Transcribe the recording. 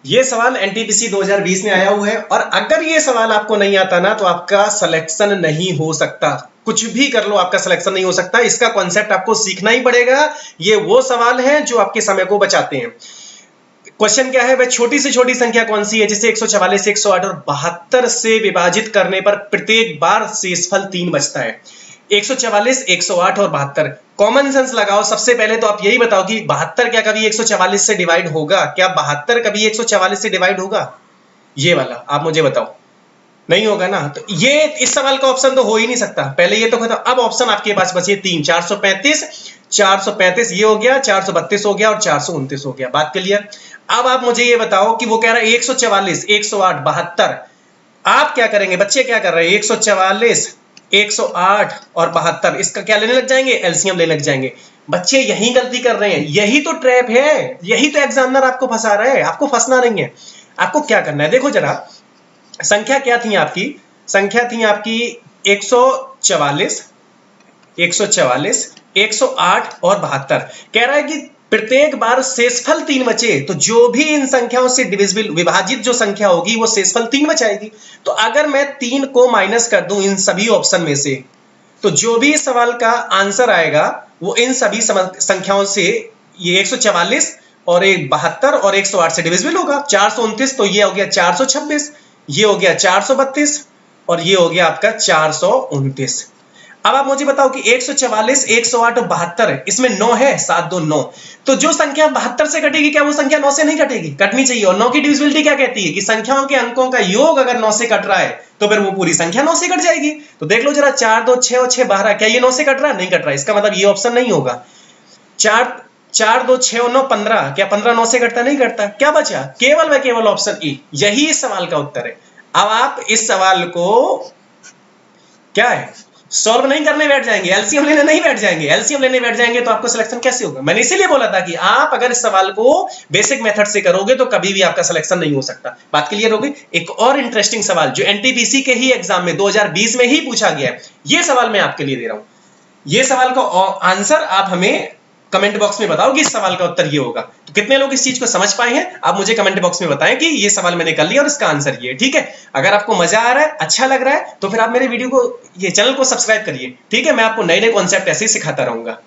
ये सवाल एनटीपीसी 2020 में आया हुआ है और अगर ये सवाल आपको नहीं आता ना तो आपका सिलेक्शन नहीं हो सकता। कुछ भी कर लो आपका सिलेक्शन नहीं हो सकता। इसका कॉन्सेप्ट आपको सीखना ही पड़ेगा। ये वो सवाल हैं जो आपके समय को बचाते हैं। क्वेश्चन क्या है? वह छोटी से छोटी संख्या कौन सी है जिसे 144, 108 और 72 से विभाजित करने पर प्रत्येक बार शेषफल 3 बचता है। 144, 108 और 72। कॉमन सेंस लगाओ। सबसे पहले तो आप यही बताओ कि 72 क्या कभी 144 से डिवाइड होगा? क्या 72 कभी 144 से डिवाइड होगा? ये वाला आप मुझे बताओ। नहीं होगा ना। तो ये इस सवाल का ऑप्शन तो हो ही नहीं सकता। पहले ये तो खत्म। अब ऑप्शन आपके पास बचे 3, 435, 435 ये हो गया, 432 हो गया और 429 हो गया। बात क्लियर? अब आप मुझे ये बताओ कि वो कह रहा है 144, 108, 72। आप क्या करेंगे? बच्चे क्या कर रहे हैं? 144, 108 और 72 इसका क्या लेने लग जाएंगे? एलसीएम लेने लग जाएंगे। बच्चे यही गलती कर रहे हैं। यही तो ट्रैप है। यही तो एग्जामिनर आपको फंसा रहा है। आपको फंसना नहीं है। आपको क्या करना है? देखो जरा, संख्या क्या थी आपकी? संख्या थी आपकी 144, 144, 108 और 72। कह रहा है कि प्रत्येक बार शेषफल 3 बचे तो जो भी इन संख्याओं से डिविजिबल विभाजित जो संख्या होगी वो शेषफल 3 बचाएगी। तो अगर मैं 3 को माइनस कर दूं इन सभी ऑप्शन में से तो जो भी इस सवाल का आंसर आएगा वो इन सभी संख्याओं से, ये 144 और एक 72 और 108 से डिविजिबल होगा। 429 तो ये हो गया 426, ये हो गया 432 और ये हो गया आपका 429। अब आप मुझे बताओ कि 144, 108 और 72 इसमें 9 है, 7 2 9। तो जो संख्या 72 से कटेगी क्या वो संख्या 9 से नहीं कटेगी? कटनी चाहिए। और 9 की डिविजिबिलिटी क्या कहती है कि संख्याओं के अंकों का योग अगर 9 से कट रहा है तो फिर वो पूरी संख्या 9 से कट जाएगी। तो देख लो जरा, 4 2 6 और 6 12, क्या ये 9 से कट रहा है? नहीं कट रहा है। इसका मतलब ये ऑप्शन नहीं होगा। 4 2 6 और 9 15, क्या 15 9 से कटता? नहीं कटता। क्या बचा? केवल व केवल ऑप्शन ई। यही इस सवाल का उत्तर है। अब आप इस सवाल को क्या है, सॉल्व नहीं करने बैठ जाएंगे, एलसीएम लेने नहीं बैठ जाएंगे। एलसीएम लेने बैठ जाएंगे तो आपको सिलेक्शन कैसे होगा? मैंने इसीलिए बोला था कि आप अगर इस सवाल को बेसिक मेथड से करोगे तो कभी भी आपका सिलेक्शन नहीं हो सकता। बात क्लियर हो गई? एक और इंटरेस्टिंग सवाल जो एनटीपीसी के ही एग्जाम में 2020 में ही पूछा गया है, ये सवाल मैं आपके लिए दे रहा हूं। ये सवाल का आंसर आप हमें कमेंट बॉक्स में बताओ कि इस सवाल का उत्तर ये होगा। तो कितने लोग इस चीज को समझ पाए हैं आप मुझे कमेंट बॉक्स में बताएं कि ये सवाल मैंने कर लिया और इसका आंसर ये है। ठीक है? अगर आपको मजा आ रहा है, अच्छा लग रहा है तो फिर आप मेरे वीडियो को, ये चैनल को सब्सक्राइब करिए। ठीक है? मैं आपको नए नए कॉन्सेप्ट ऐसे ही सिखाता रहूंगा।